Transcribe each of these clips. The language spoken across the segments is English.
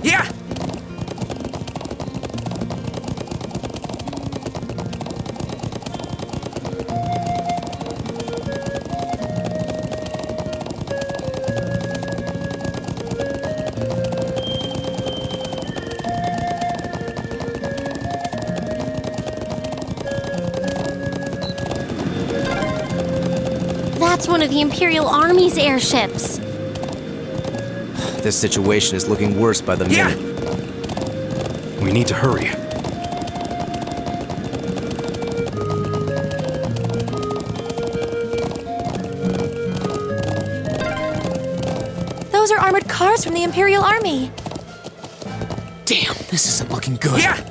Yeah! That's one of the Imperial Army's airships. This situation is looking worse by the minute. We need to hurry. Those are armored cars from the Imperial Army. Damn, this isn't looking good. Yeah!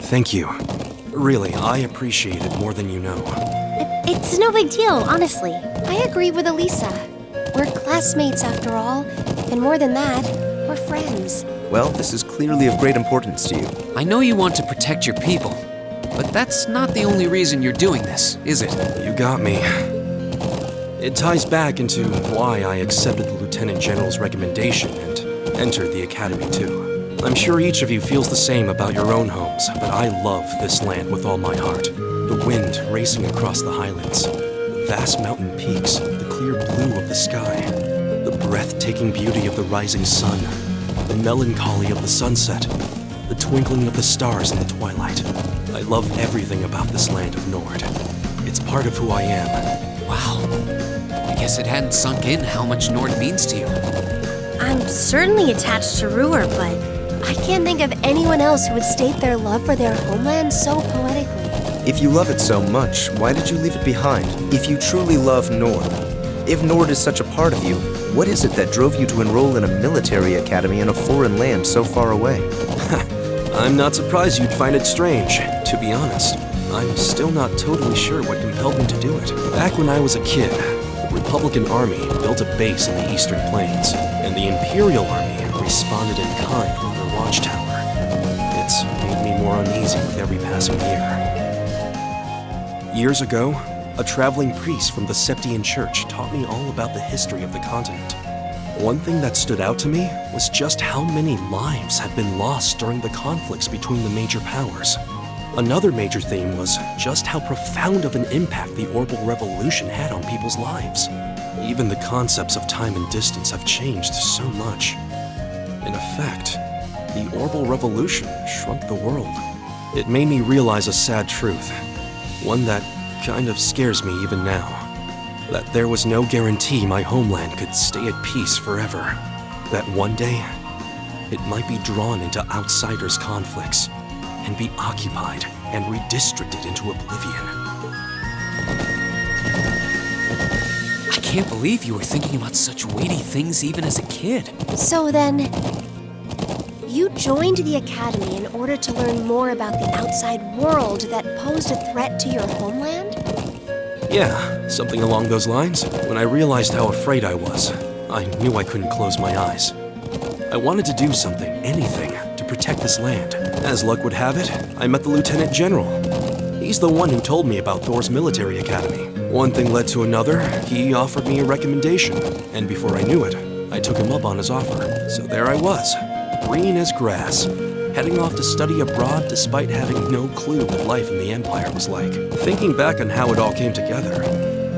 Thank you. Really, I appreciate it more than you know. It's no big deal, honestly. I agree with Elisa. We're classmates after all, and more than that, we're friends. Well, this is clearly of great importance to you. I know you want to protect your people, but that's not the only reason you're doing this, is it? You got me. It ties back into why I accepted the Lieutenant General's recommendation and entered the Academy too. I'm sure each of you feels the same about your own homes, but I love this land with all my heart. The wind racing across the highlands, the vast mountain peaks, the clear blue of the sky, the breathtaking beauty of the rising sun, the melancholy of the sunset, the twinkling of the stars in the twilight. I love everything about this land of Nord. It's part of who I am. Wow. I guess it hadn't sunk in how much Nord means to you. I'm certainly attached to Ruhr, but I can't think of anyone else who would state their love for their homeland so poetically. If you love it so much, why did you leave it behind? If you truly love Nord, if Nord is such a part of you, what is it that drove you to enroll in a military academy in a foreign land so far away? I'm not surprised you'd find it strange, to be honest. I'm still not totally sure what compelled me to do it. Back when I was a kid, the Republican Army built a base in the Eastern Plains, and the Imperial Army responded in kind with their Watchtower. It's made me more uneasy with every passing year. Years ago, a traveling priest from the Septian Church taught me all about the history of the continent. One thing that stood out to me was just how many lives had been lost during the conflicts between the major powers. Another major theme was just how profound of an impact the Orbital Revolution had on people's lives. Even the concepts of time and distance have changed so much. In effect, the Orbital Revolution shrunk the world. It made me realize a sad truth, one that kind of scares me even now, that there was no guarantee my homeland could stay at peace forever. That one day, it might be drawn into outsiders' conflicts and be occupied and redistricted into oblivion. I can't believe you were thinking about such weighty things even as a kid. So then, you joined the Academy in order to learn more about the outside world that posed a threat to your homeland? Yeah, something along those lines. When I realized how afraid I was, I knew I couldn't close my eyes. I wanted to do something, anything, to protect this land. As luck would have it, I met the Lieutenant General. He's the one who told me about Thor's military academy. One thing led to another, he offered me a recommendation, and before I knew it, I took him up on his offer. So there I was, green as grass, heading off to study abroad despite having no clue what life in the Empire was like. Thinking back on how it all came together,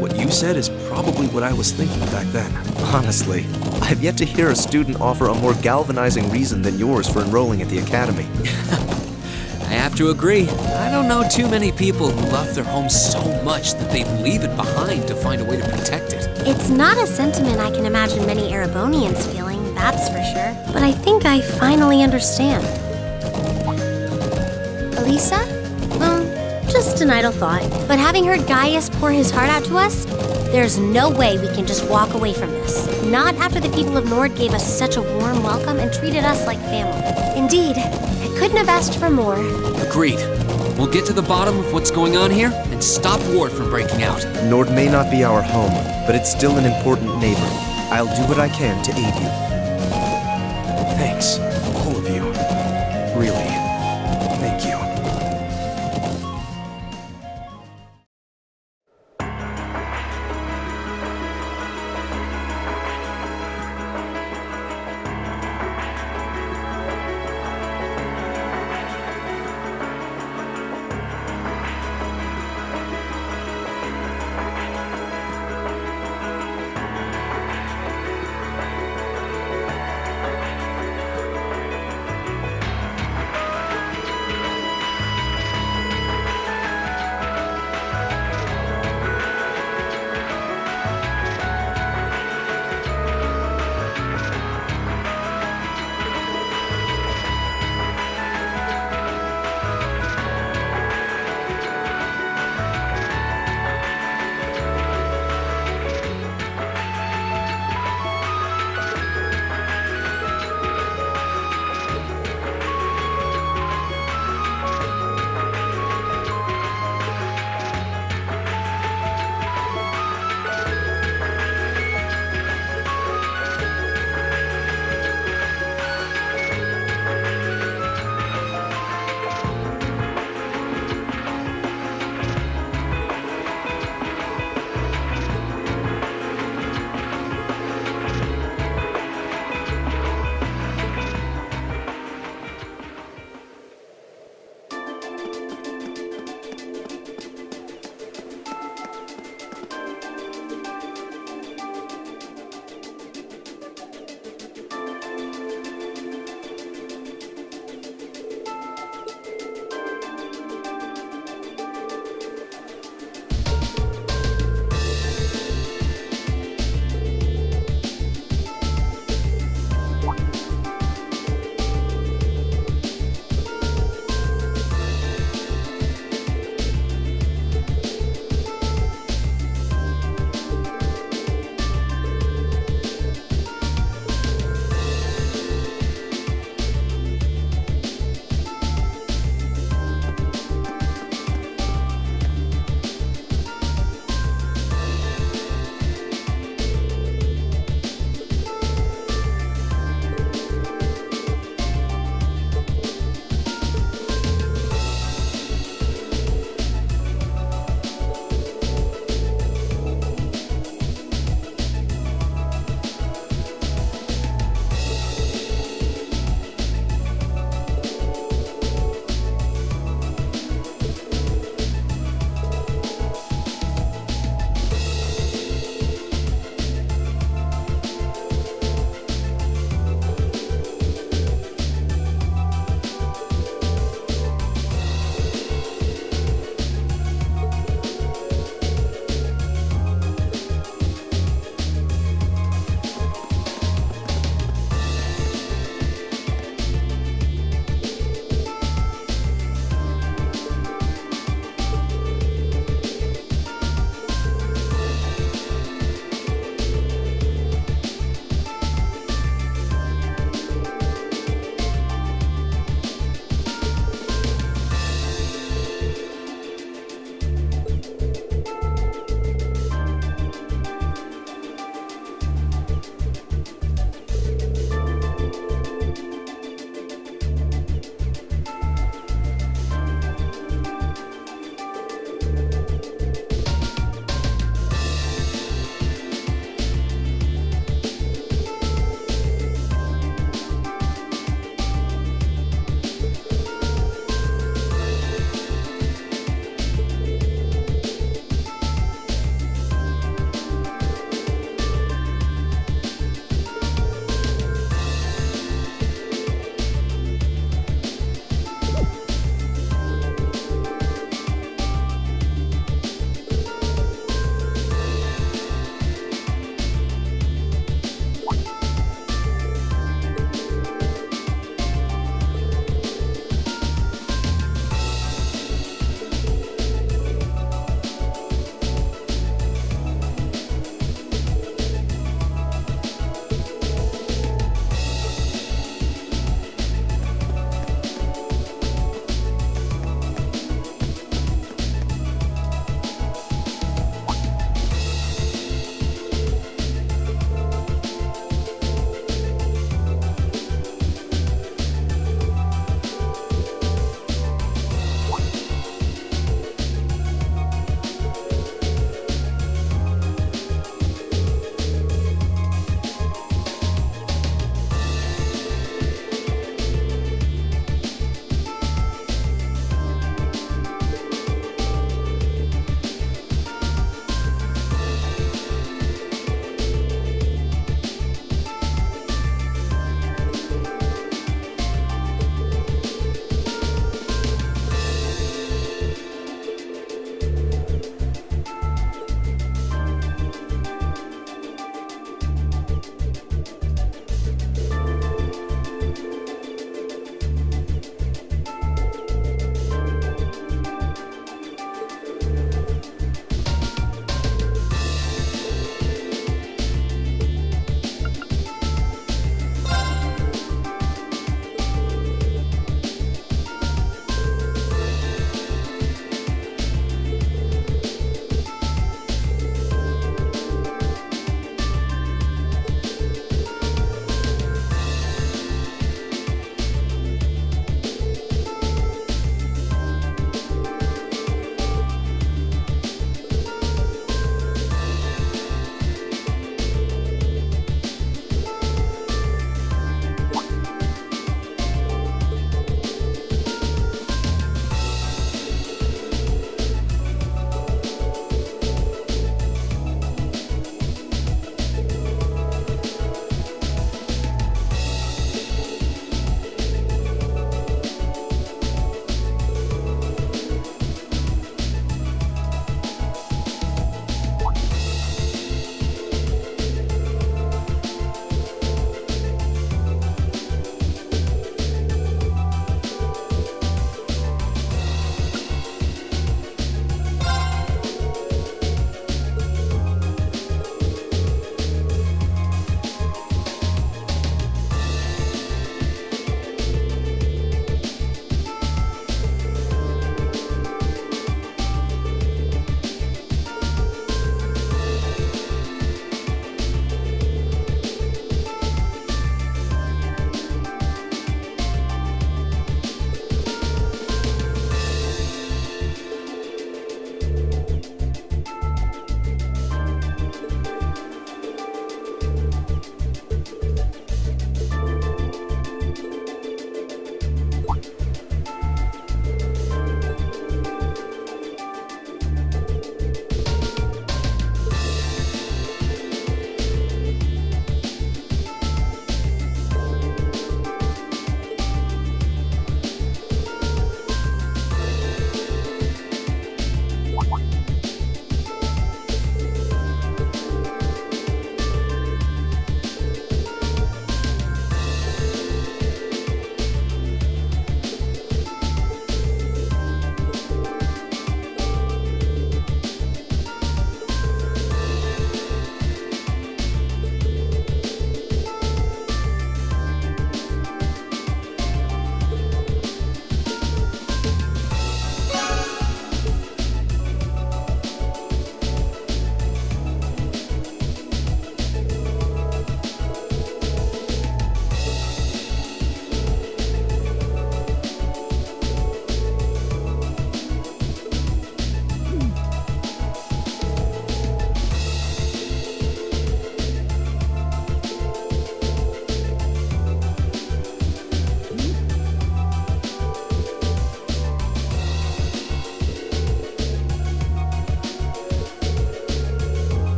what you said is probably what I was thinking back then. Honestly, I've yet to hear a student offer a more galvanizing reason than yours for enrolling at the Academy. I have to agree. I don't know too many people who love their home so much that they'd leave it behind to find a way to protect it. It's not a sentiment I can imagine many Erebonians feeling, that's for sure. But I think I finally understand. Elisa? Just an idle thought. But having heard Gaius pour his heart out to us, there's no way we can just walk away from this. Not after the people of Nord gave us such a warm welcome and treated us like family. Indeed, I couldn't have asked for more. Agreed. We'll get to the bottom of what's going on here and stop war from breaking out. Nord may not be our home, but it's still an important neighbor. I'll do what I can to aid you. Thanks, all of you. Really, thank you.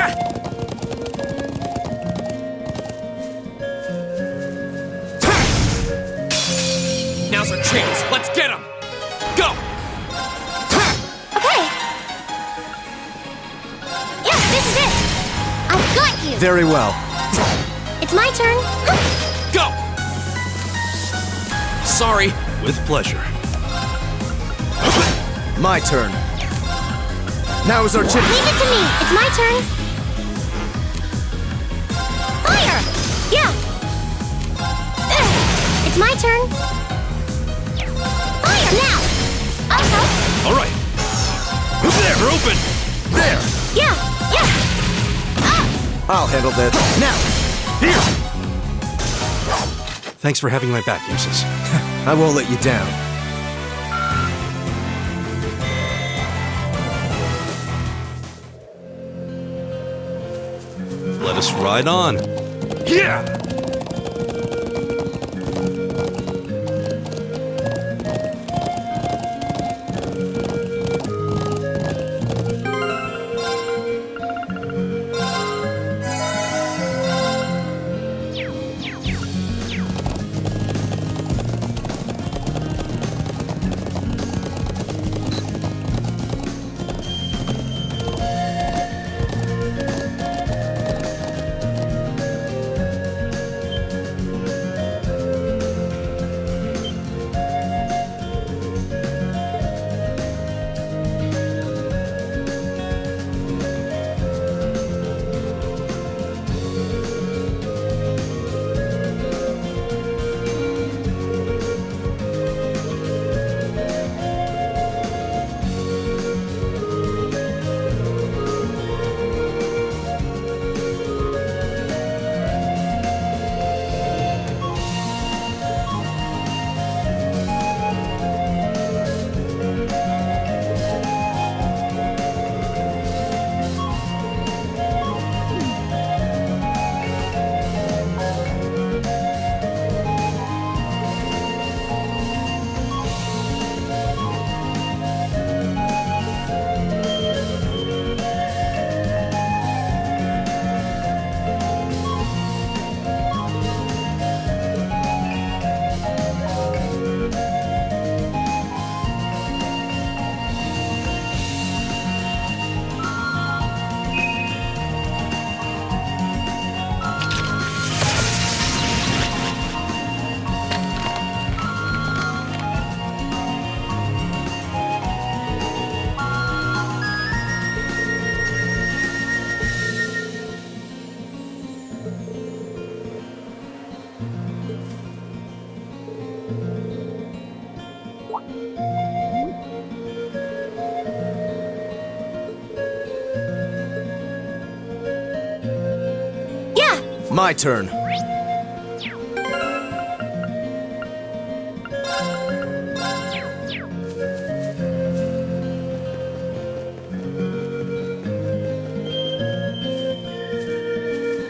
Yeah! Now's our chance. Let's get him! Go! Okay. Yeah, this is it. I've got you. Very well. It's my turn. Go! Sorry. With pleasure. My turn. Now is our chance. Leave it to me. It's my turn. Fire! Yeah. It's my turn. Fire now. I'll help. All right. There, we're open. There. Yeah. Yeah. I'll handle that. Now! Here. Thanks for having my back, Uses. I won't let you down. Let us ride on. Yeah. My turn.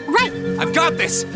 Right. I've got this!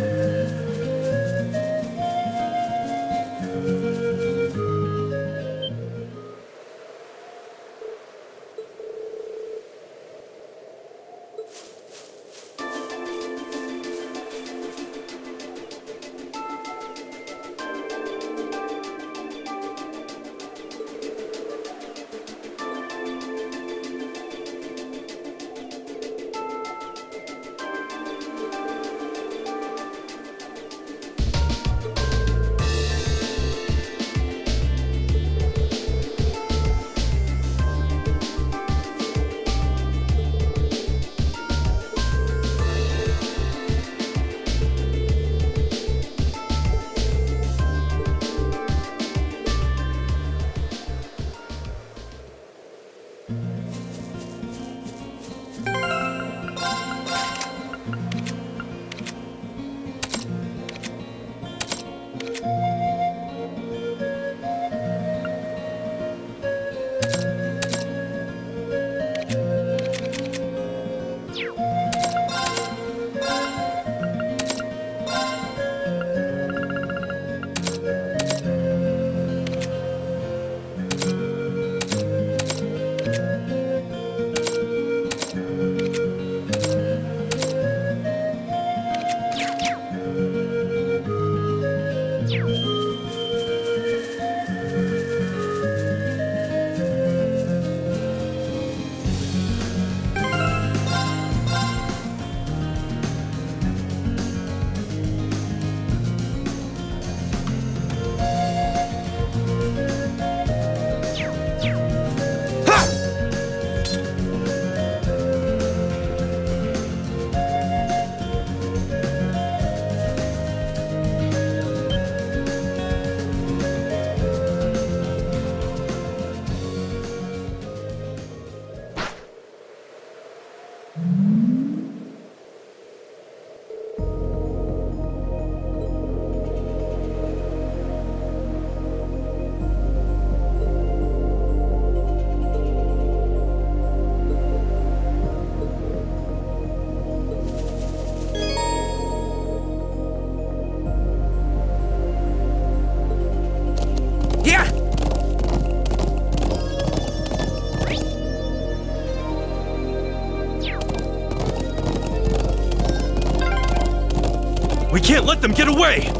We can't let them get away!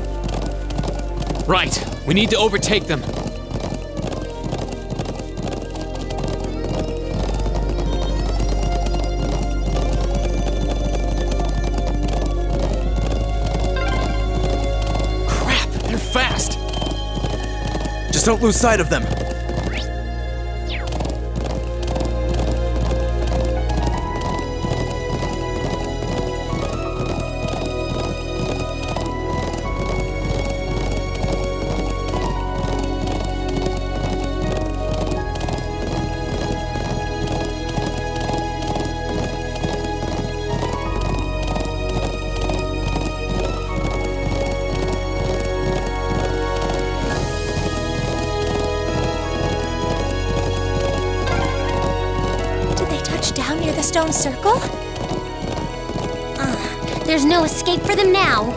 Right. We need to overtake them. Crap, they're fast. Just don't lose sight of them. Down near the stone circle? There's no escape for them now.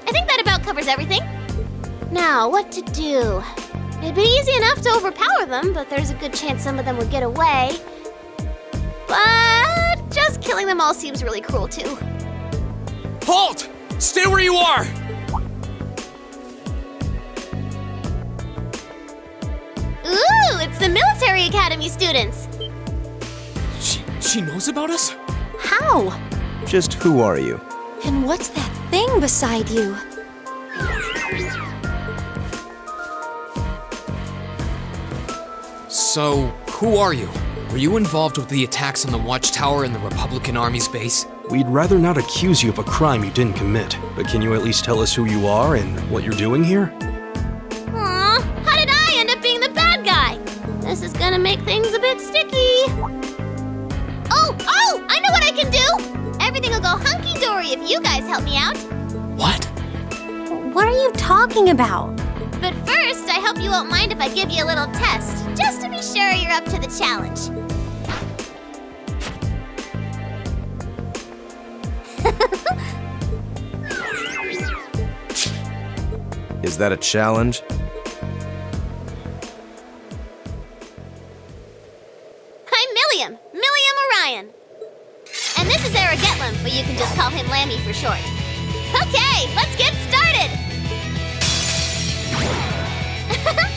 I think that about covers everything. Now, what to do? It'd be easy enough to overpower them, but there's a good chance some of them would get away. But just killing them all seems really cruel, too. Halt! Stay where you are! Ooh, it's the military academy students. She knows about us? How? Just who are you? And what's that thing beside you? So, who are you? Were you involved with the attacks on the Watchtower and the Republican Army's base? We'd rather not accuse you of a crime you didn't commit, but can you at least tell us who you are and what you're doing here? Aw, how did I end up being the bad guy? This is gonna make things a bit sticky. Oh, I know what I can do! Everything will go hunky-dory if you guys help me out. What? What are you talking about? But first, I hope you won't mind if I give you a little test, just to be sure you're up to the challenge. Is that a challenge? I'm Millium Orion. And this is Aragetlum, but you can just call him Lammy for short. Okay, let's get started!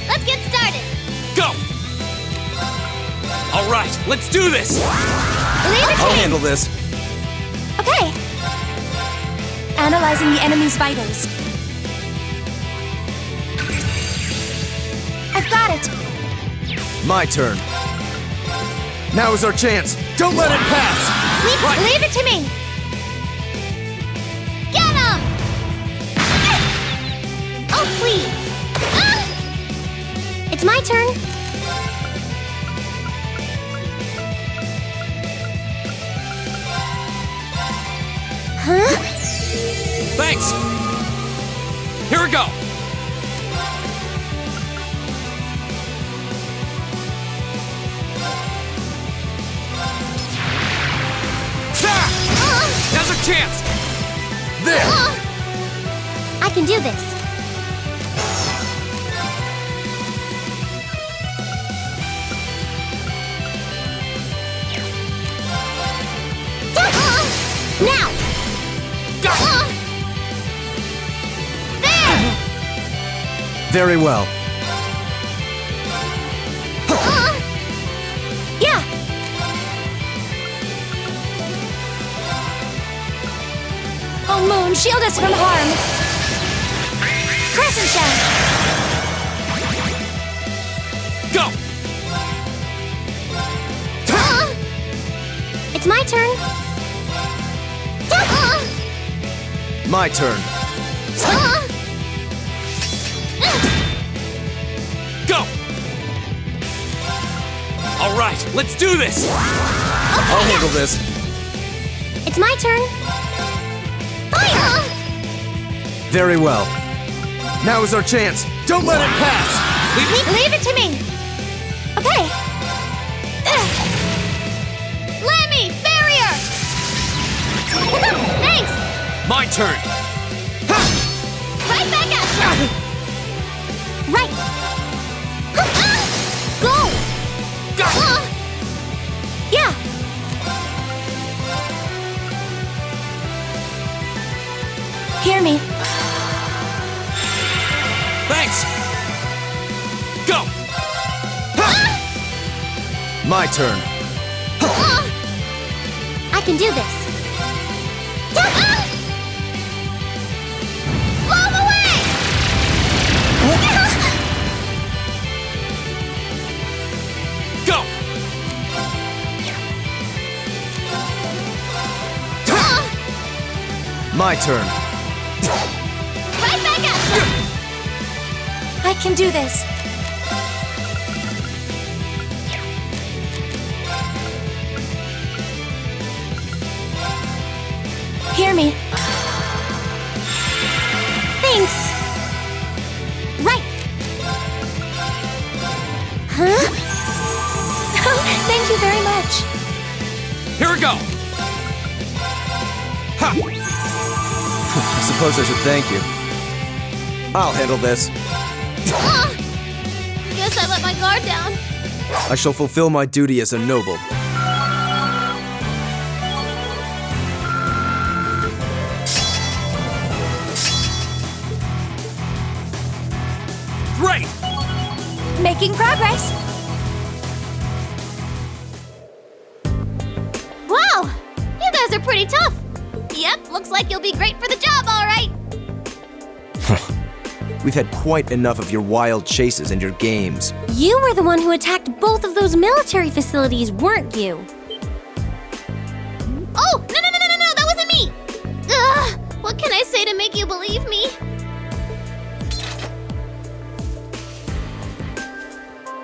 Let's get started! Go! All right, let's do this! Leave it to I'll me. handle this. Okay. Analyzing the enemy's vitals. I've got it. My turn. Now is our chance. Don't let it pass. Leave it to me. Get him! Oh, please! Ah! It's my turn. Huh? Thanks! Here we go! Now's our chance! There! I can do this. Now! There! Very well. Yeah! Oh, Moon, shield us from harm! Crescent Shell! Go! It's my turn! My turn. Go! All right, let's do this! I'll handle this. It's my turn! Fire! Very well. Now is our chance. Don't let it pass. Leave it to me! Okay! Lemmy, barrier! Thanks! My turn! Right back at you! Right! Go! Yeah! Hear me. Thanks! Go! My turn. I can do this. Blow him away! Go! My turn. Right back at you! I can do this. Hear me. Thanks. Right. Huh? Thank you very much. Here we go! Ha! I suppose I should thank you. I'll handle this. Guess I let my guard down. I shall fulfill my duty as a noble. Great! Making progress. Wow! You guys are pretty tough. Yep, looks like you'll be great for the job, all right. We've had quite enough of your wild chases and your games. You were the one who attacked both of those military facilities, weren't you? Oh, no, that wasn't me. Ugh, what can I say to make you believe me?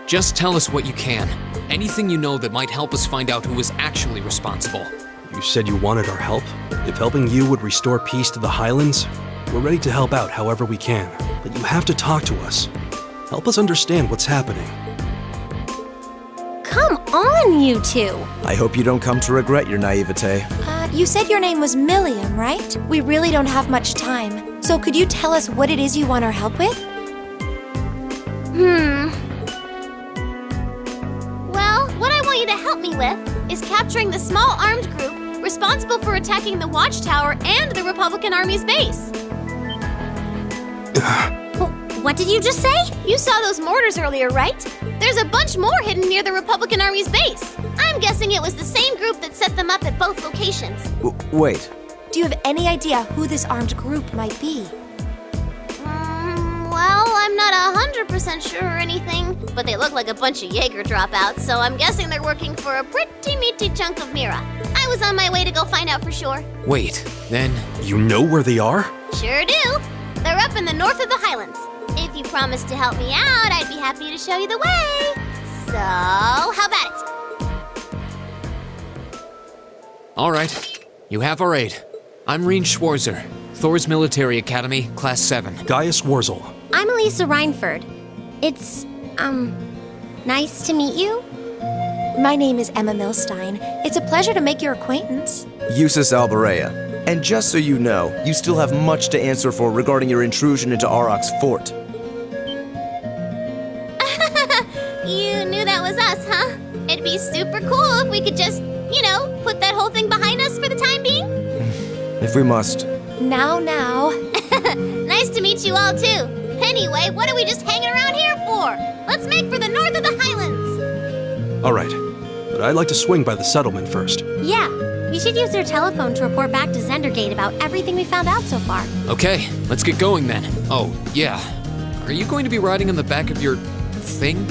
Just tell us what you can. Anything you know that might help us find out who was actually responsible. You said you wanted our help? If helping you would restore peace to the Highlands, we're ready to help out however we can. But you have to talk to us. Help us understand what's happening. Come on, you two. I hope you don't come to regret your naivete. You said your name was Millium, right? We really don't have much time. So could you tell us what it is you want our help with? Well, what I want you to help me with is capturing the small armed group responsible for attacking the Watchtower and the Republican Army's base. What did you just say? You saw those mortars earlier, right? There's a bunch more hidden near the Republican Army's base. I'm guessing it was the same group that set them up at both locations. Wait. Do you have any idea who this armed group might be? Well, I'm not 100% sure or anything, but they look like a bunch of Jaeger dropouts, so I'm guessing they're working for a pretty meaty chunk of Mira. I was on my way to go find out for sure. Wait, then You know where they are? Sure do. They're up in the north of the Highlands. If you promise to help me out, I'd be happy to show you the way. So, how about it? all right. You have our aid. I'm Reen Schwarzer, Thor's Military Academy, Class 7. Gaius Wurzel. I'm Elisa Reinford. It's, nice to meet you. My name is Emma Milstein. It's a pleasure to make your acquaintance. Eustace Alberea. And just so you know, you still have much to answer for regarding your intrusion into Auroch's fort. You knew that was us, huh? It'd be super cool if we could just, put that whole thing behind us for the time being. If we must. Now. Nice Nice to meet you all, too. Anyway, what are we just hanging around here for? Let's make for the north of the Highlands. All right, but I'd like to swing by the settlement first. Yeah, we should use their telephone to report back to Zendergate about everything we found out so far. Okay, let's get going then. Oh, yeah. Are you going to be riding on the back of your thing?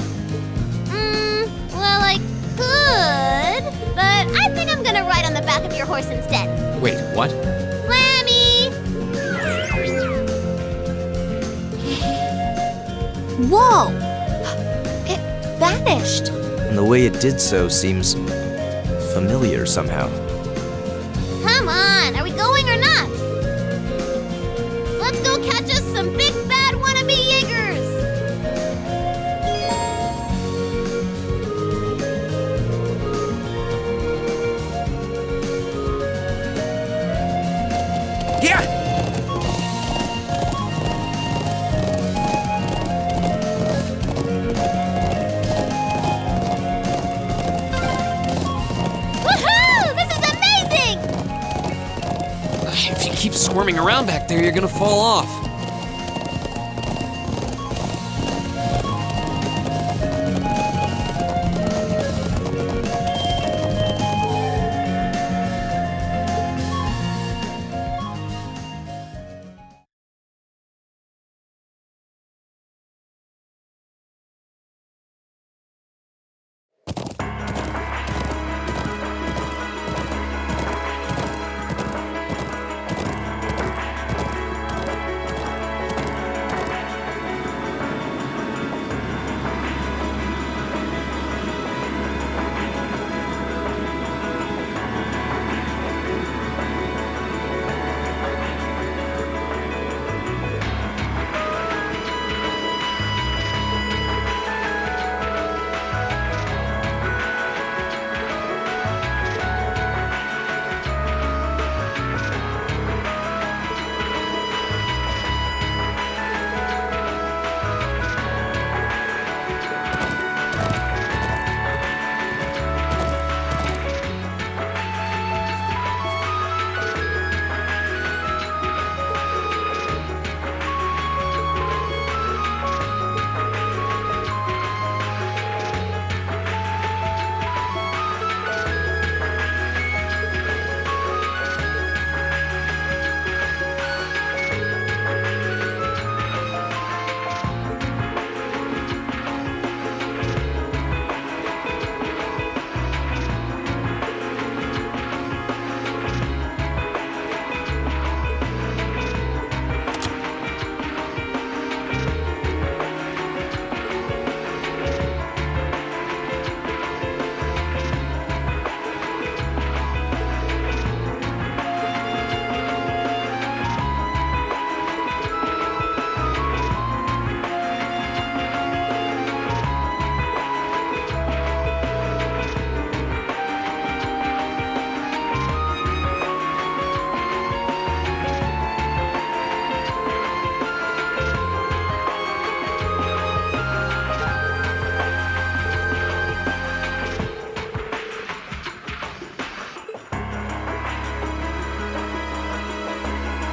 Well, I could, but I think I'm gonna ride on the back of your horse instead. Wait, what? Lammy! Whoa! It vanished. And the way it did so seems familiar somehow. Come on, are we going or not? Let's go catch us some big bad wannabe Jaegers! Yeah! Woohoo! This is amazing! If you keep squirming around back there, you're gonna fall off.